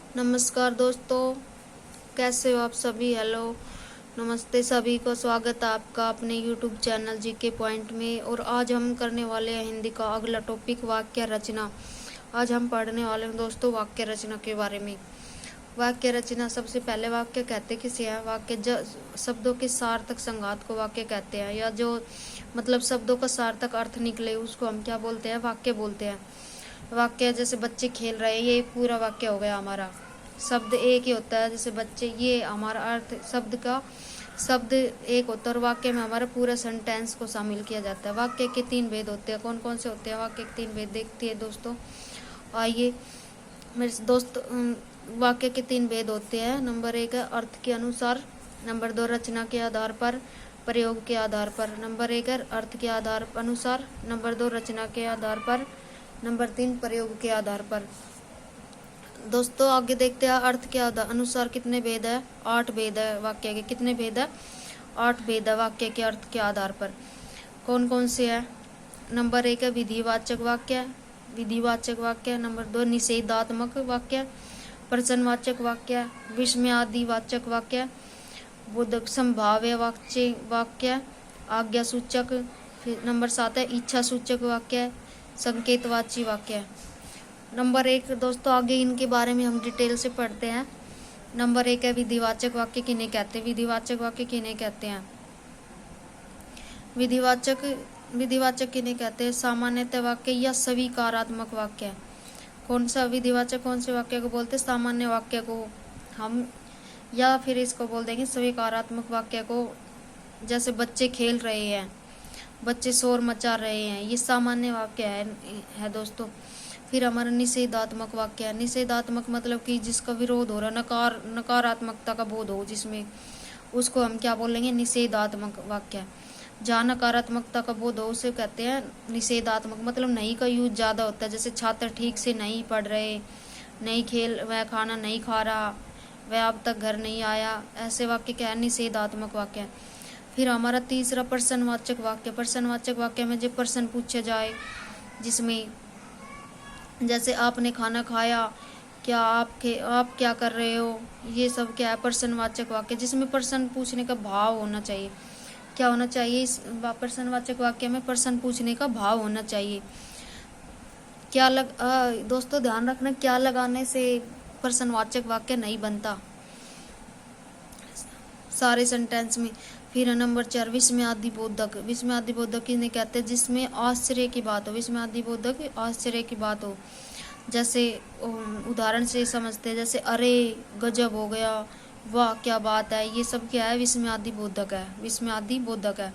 नमस्कार दोस्तों, कैसे हो आप सभी। हेलो, नमस्ते सभी को। स्वागत है आपका अपने यूट्यूब चैनल जीके पॉइंट में। और आज हम करने वाले हैं हिंदी का अगला टॉपिक, वाक्य रचना। आज हम पढ़ने वाले हैं दोस्तों वाक्य रचना के बारे में। वाक्य रचना, सबसे पहले वाक्य कहते किसे हैं? वाक्य शब्दों के सार्थक संघात को वाक्य कहते हैं, या जो मतलब शब्दों का सार्थक अर्थ निकले उसको हम क्या बोलते हैं? वाक्य बोलते हैं। वाक्य जैसे बच्चे खेल रहे हैं, ये एक पूरा वाक्य हो गया हमारा। शब्द एक ही होता है, जैसे बच्चे, ये हमारा अर्थ शब्द एक होता है और वाक्य में हमारा पूरा सेंटेंस को शामिल किया जाता है। वाक्य के 3 भेद होते हैं। कौन कौन से होते हैं वाक्य के 3 भेद? देखते हैं दोस्तों। आइए मेरे दोस्त, वाक्य के 3 भेद होते हैं। नंबर 1 है अर्थ के अनुसार, नंबर 2 रचना के आधार पर, प्रयोग के आधार पर। नंबर 1 है अर्थ के आधार अनुसार, नंबर 2 रचना के आधार पर, नंबर 3 प्रयोग के आधार पर। दोस्तों आगे देखते हैं अर्थ के अनुसार कितने भेद है? 8 भेद है वाक्य के। कितने भेद है? 8 भेद है वाक्य के अर्थ के आधार पर। कौन कौन से है? नंबर 1 है विधिवाचक वाक्य, विधिवाचक वाक्य। नंबर 2 निषेधात्मक वाक्य, प्रश्नवाचक वाक्य, विस्मयादिवाचक वाक्य, बोधक संभाव्य वाक्य, आज्ञा सूचक। फिर नंबर 7 है इच्छा सूचक वाक्य, संकेतवाची वाक्य। नंबर 1 दोस्तों, आगे इनके बारे में हम डिटेल से पढ़ते हैं। नंबर 1 है विधिवाचक वाक्य किन्हें कहते हैं? विधिवाचक वाक्य किन्हें कहते हैं? विधिवाचक किन्हें कहते हैं? सामान्यतः वाक्य या स्वीकारात्मक वाक्य। कौन सा विधिवाचक, कौन से वाक्य को बोलते हैं? सामान्य वाक्य को हम, या फिर इसको बोल देंगे स्वीकारात्मक वाक्य को। जैसे बच्चे खेल रहे हैं, बच्चे शोर मचा रहे हैं, ये सामान्य वाक्य है दोस्तों। फिर हमारा निषेधात्मक वाक्य है। निषेधात्मक मतलब कि जिसका विरोध हो रहा, नकारात्मकता का बोध हो जिसमें, उसको हम क्या बोलेंगे? निषेधात्मक वाक्य। जहाँ नकारात्मकता का बोध हो उसे कहते हैं निषेधात्मक। मतलब नहीं का यूज ज़्यादा होता है, जैसे छात्र ठीक से नहीं पढ़ रहे, नहीं खेल, वह खाना नहीं खा रहा, वह अब तक घर नहीं आया, ऐसे वाक्य क्या है? निषेधात्मक वाक्य। फिर हमारा तीसरा प्रश्नवाचक वाक्य। प्रश्नवाचक वाक्य में जो प्रश्न पूछे जाए, जिसमें जैसे आपने खाना खाया, क्या आप क्या कर रहे हो, ये सब क्या है? प्रश्नवाचक वाक्य, जिसमें प्रश्न पूछने का भाव होना चाहिए। क्या होना चाहिए इस प्रश्नवाचक वाक्य में? प्रश्न पूछने का भाव होना चाहिए। दोस्तों ध्यान रखना, क्या लगाने से प्रश्नवाचक वाक्य नहीं बनता सारे सेंटेंस में। फिर नंबर 4 विस्मयादिबोधक। विस्मयादिबोधक किन्हें कहते हैं? जिसमें आश्चर्य की बात हो। विस्मयादिबोधक आश्चर्य की बात हो। जैसे उदाहरण से समझते हैं, जैसे अरे गजब हो गया, वाह क्या बात है, ये सब क्या है? विस्मयादिबोधक है, विस्मयादिबोधक है।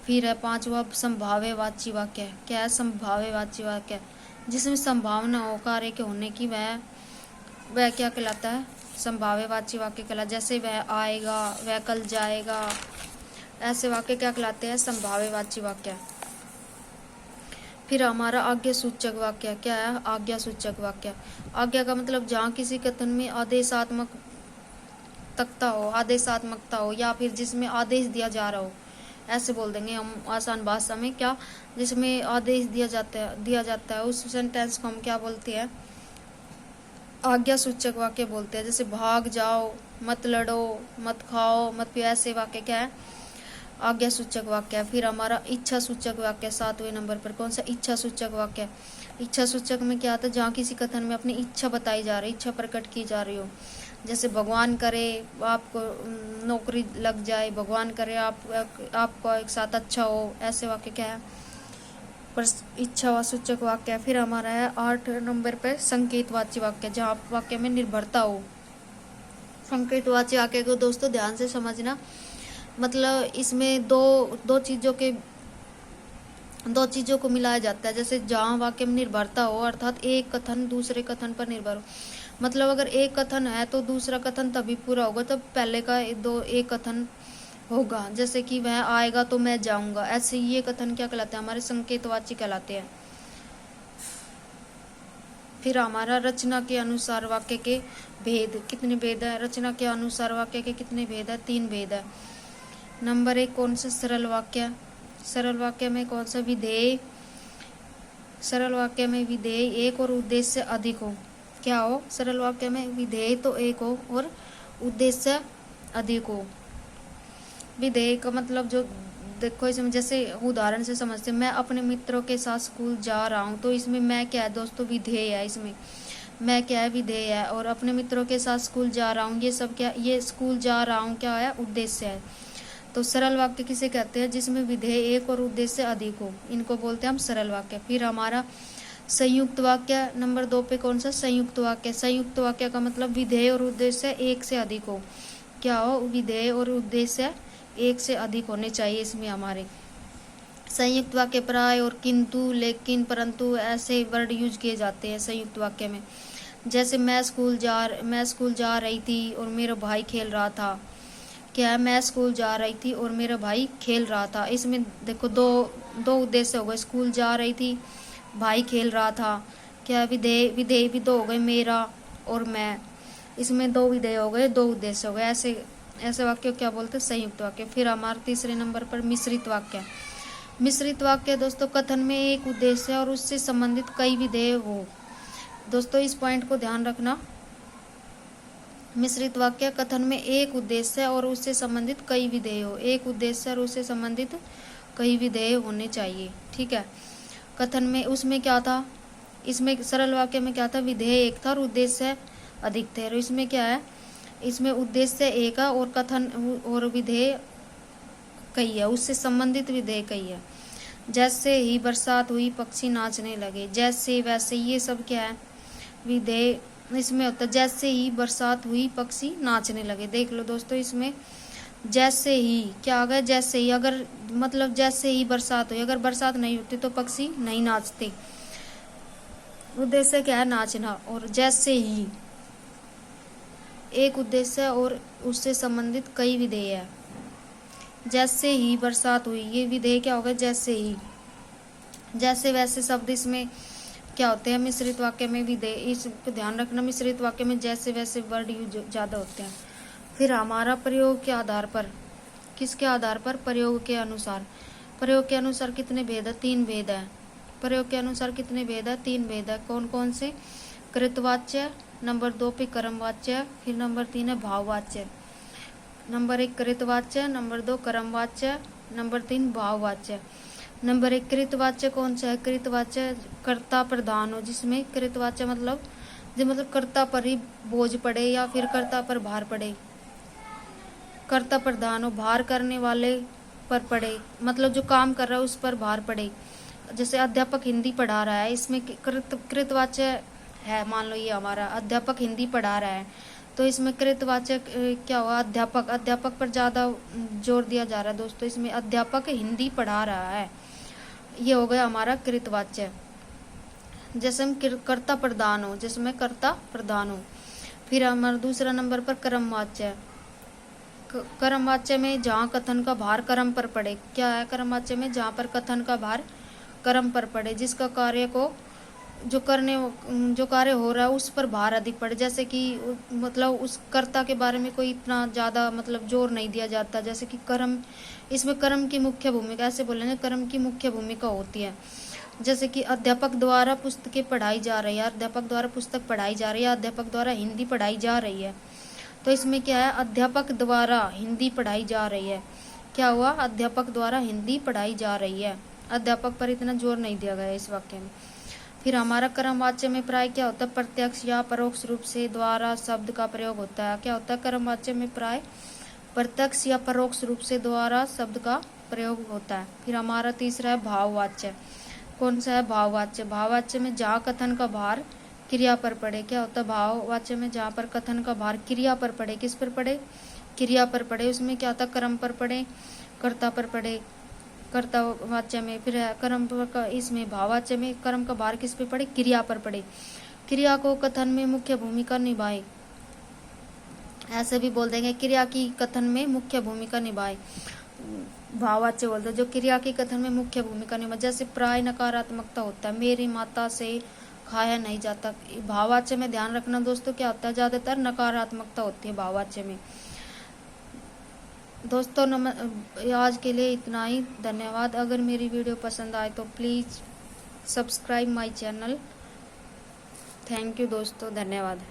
फिर है 5वां संभाव्यवाची वाक्य। क्या है संभाव्यवाची वाक्य? जिसमें संभावना हो कार्य के होने की, वह क्या कहलाता है? संभाव्यवाची वाक्य कहलाता। जैसे वह आएगा, वह कल जाएगा, ऐसे वाक्य क्या कहलाते हैं? संभाव्यवाची वाक्य। फिर हमारा आज्ञा सूचक वाक्य। क्या है? आज्ञा सूचक वाक्य। आज्ञा का मतलब जहाँ किसी कथन में आदेशात्मकता हो, या फिर जिसमें आदेश दिया जा रहा हो, ऐसे बोल देंगे हम आसान भाषा में। क्या? जिसमें आदेश दिया जाता है उस सेंटेंस को हम क्या बोलते हैं? आज्ञा सूचक वाक्य बोलते हैं। जैसे भाग जाओ, मत लड़ो, मत खाओ, मत पियो, ऐसे वाक्य क्या है? आज्ञा सूचक वाक्य। फिर हमारा इच्छा सूचक वाक्य 7वें नंबर पर। कौन सा? इच्छा सूचक वाक्य। इच्छा सूचक में क्या आता है? जहाँ किसी कथन में अपनी इच्छा बताई जा रही, इच्छा प्रकट की जा रही हो। जैसे भगवान करे आपको नौकरी लग जाए, भगवान करे आपको एक साथ अच्छा हो, ऐसे वाक्य क्या है? पर इच्छा सूचक वाक्य। फिर हमारा है 8 नंबर पर संकेतवाची वाक्य, जहाँ वाक्य में निर्भरता हो। संकेतवाची वाक्य को दोस्तों ध्यान से समझना, मतलब इसमें दो चीज़ों को मिलाया जाता है। जैसे जहाँ वाक्य में निर्भरता हो, अर्थात एक कथन दूसरे कथन पर निर्भर हो। मतलब अगर एक कथन है तो दूसरा कथन तभी पूरा होगा तब पहले का एक कथन होगा। जैसे कि वह आएगा तो मैं जाऊंगा, ऐसे ये कथन क्या कहलाते हैं? हमारे संकेतवाची कहलाते हैं। फिर हमारा रचना के अनुसार वाक्य के भेद। कितने भेद है? रचना के अनुसार वाक्य के कितने भेद है? 3 भेद है। नंबर 1 कौन सा? सरल वाक्य। सरल वाक्य में कौन सा? सरल वाक्य में विधेय एक और उद्देश्य से अधिक हो। क्या हो सरल वाक्य में, विधेय तो एक हो और उद्देश्य अधिक हो। विधेय का मतलब जो देखो इसमें जैसे उदाहरण से समझते हैं, मैं अपने मित्रों के साथ स्कूल जा रहा हूँ, तो इसमें मैं क्या है दोस्तों, विधेय है। इसमें मैं क्या है, विधेय है। और अपने मित्रों के साथ स्कूल जा रहा हूँ, ये सब क्या, ये स्कूल जा रहा हूँ क्या है, उद्देश्य है। तो सरल वाक्य किसे कहते हैं, जिसमें विधेय एक और उद्देश्य अधिक हो, इनको बोलते हैं हम सरल वाक्य। फिर हमारा संयुक्त वाक्य नंबर 2 पे कौन सा, संयुक्त वाक्य। संयुक्त वाक्य का मतलब विधेय और उद्देश्य एक से अधिक हो। क्या हो, विधेय और उद्देश्य एक से अधिक होने चाहिए इसमें हमारे। संयुक्त वाक्य प्राय और किंतु, लेकिन, परंतु ऐसे वर्ड यूज किए जाते हैं संयुक्त वाक्य में। जैसे मैं स्कूल जा रही थी और मेरा भाई खेल रहा था। क्या है, मैं स्कूल जा रही थी और मेरा भाई खेल रहा था। इसमें देखो दो उद्देश्य हो गए, स्कूल जा रही थी, भाई खेल रहा था। क्या विधेय विधेय भी दो हो गए, मेरा और मैं। इसमें दो विधेय हो गए, दो उद्देश्य हो गए। ऐसे वाक्य क्या बोलते हैं, संयुक्त वाक्य। फिर हमारे तीसरे नंबर पर मिश्रित वाक्य। मिश्रित वाक्य दोस्तों, कथन में एक उद्देश्य और उससे संबंधित कई विधेय हो। दोस्तों इस पॉइंट को ध्यान रखना। मिश्रित वाक्य, कथन में एक उद्देश्य और उससे संबंधित कई विधेय हो। एक उद्देश्य और उससे संबंधित कई विधेय होने चाहिए, ठीक है। कथन में उसमें क्या था, इसमें सरल वाक्य में क्या था, विधेय एक था और उद्देश्य अधिक थे। और इसमें क्या है, इसमें उद्देश्य एक है और कथन और विधेय कई है, उससे संबंधित विधेय कई है। जैसे ही बरसात हुई पक्षी नाचने लगे, जैसे वैसे, ये सब क्या है, विधेय इसमें होता है। जैसे ही बरसात हुई पक्षी नाचने लगे। देख लो दोस्तों, इसमें जैसे ही क्या आ गया, जैसे ही। अगर मतलब जैसे ही बरसात हुई, अगर बरसात नहीं होती तो पक्षी नहीं नाचते। उद्देश्य क्या है, नाचना। और जैसे ही एक उद्देश्य और उससे संबंधित कई विधेय है। जैसे ही बरसात हुई, ये विधेय क्या होगा, जैसे ही। जैसे वैसे शब्द इसमें क्या होते हैं, मिश्रित वाक्य में विधेय। इसको ध्यान रखना, मिश्रित वाक्य में जैसे वैसे वर्ड यूज ज़्यादा होते हैं। फिर हमारा प्रयोग के आधार पर, किसके आधार पर, प्रयोग के अनुसार। प्रयोग के अनुसार कितने भेद है, 3 भेद है। प्रयोग के अनुसार कितने भेद है, 3 भेद है। कौन कौन से, कृतवाच्य, नंबर 2 पे कर्मवाच्य, फिर नंबर 3 है भाववाच्य। नंबर 1 कृतवाच्य, नंबर 2 कर्मवाच्य, नंबर 3 भाववाच्य। नंबर 1 कृतवाच्य कौन सा है, कृतवाच्य कर्ता प्रधान हो, जिसमें कृतवाच्य मतलब कर्ता पर ही बोझ पड़े या फिर कर्ता पर भार पड़े। कर्ता प्रधान हो, भार करने वाले पर पड़े, मतलब जो काम कर रहा है उस पर भार पड़े। जैसे अध्यापक हिंदी पढ़ा रहा है, इसमें कृतवाच्य है। मान लो ये हमारा अध्यापक हिंदी पढ़ा रहा है, तो इसमें कृतवाचक क्या हुआ, अध्यापक। अध्यापक पर ज़्यादा जोर दिया जा रहा है दोस्तों, इसमें अध्यापक हिंदी पढ़ा रहा है, ये हो गया हमारा कृतवाच्य। जैसे हम कर्ता प्रधान हो, जिसमें कर्ता प्रधान हो। फिर हमारा दूसरा नंबर पर कर्मवाच्य। कर्मवाच्य में जहाँ कथन का भार कर्म पर पड़े। क्या है कर्मवाच्य में, जहाँ पर कथन का भार कर्म पर पड़े, जिसका कार्य को जो कार्य हो रहा है उस पर भार अधिक पड़े। जैसे कि मतलब उस कर्ता के बारे में कोई इतना ज़्यादा मतलब जोर नहीं दिया जाता। जैसे कि कर्म, इसमें कर्म की मुख्य भूमिका, ऐसे बोलेंगे, कर्म की मुख्य भूमिका होती है। जैसे कि अध्यापक द्वारा पुस्तकें पढ़ाई जा रही है, अध्यापक द्वारा पुस्तक पढ़ाई जा रही है, अध्यापक द्वारा हिंदी पढ़ाई जा रही है। तो इसमें क्या है, अध्यापक द्वारा हिंदी पढ़ाई जा रही है। क्या हुआ, अध्यापक द्वारा हिंदी पढ़ाई जा रही है। अध्यापक पर इतना जोर नहीं दिया गया इस वाक्य में। फिर हमारा कर्मवाच्य में प्राय क्या होता है, प्रत्यक्ष या परोक्ष रूप से द्वारा शब्द का प्रयोग होता है। क्या होता है, कर्मवाच्य में प्राय प्रत्यक्ष या परोक्ष रूप से द्वारा शब्द का प्रयोग होता है। फिर हमारा तीसरा है भाववाच्य। कौन सा है, भाववाच्य। भाववाच्य में जहाँ कथन का भार क्रिया पर पड़े। क्या होता है, भाववाच्य में जहाँ पर कथन का भार क्रिया पर पड़े। किस पर पड़े, क्रिया पर पड़े। उसमें क्या होता है, कर्म पर पड़े, कर्ता पर पड़े, कर्ता वाच्य में। फिर कर्म का, इसमें भाववाच्य में कर्म का भार किस पे पड़े, क्रिया पर पड़े। क्रिया को कथन में मुख्य भूमिका निभाए, ऐसे भी बोल देंगे, क्रिया की कथन में मुख्य भूमिका निभाए, भाववाच्य बोलते हैं। जो क्रिया की कथन में मुख्य भूमिका निभाए, जैसे प्राय नकारात्मकता होता है, मेरी माता से खाया नहीं जाता। भाववाच्य में ध्यान रखना दोस्तों, क्या होता है, ज्यादातर नकारात्मकता होती है भाववाच्य में। दोस्तों आज के लिए इतना ही, धन्यवाद। अगर मेरी वीडियो पसंद आए तो please subscribe my channel. Thank you दोस्तों, धन्यवाद।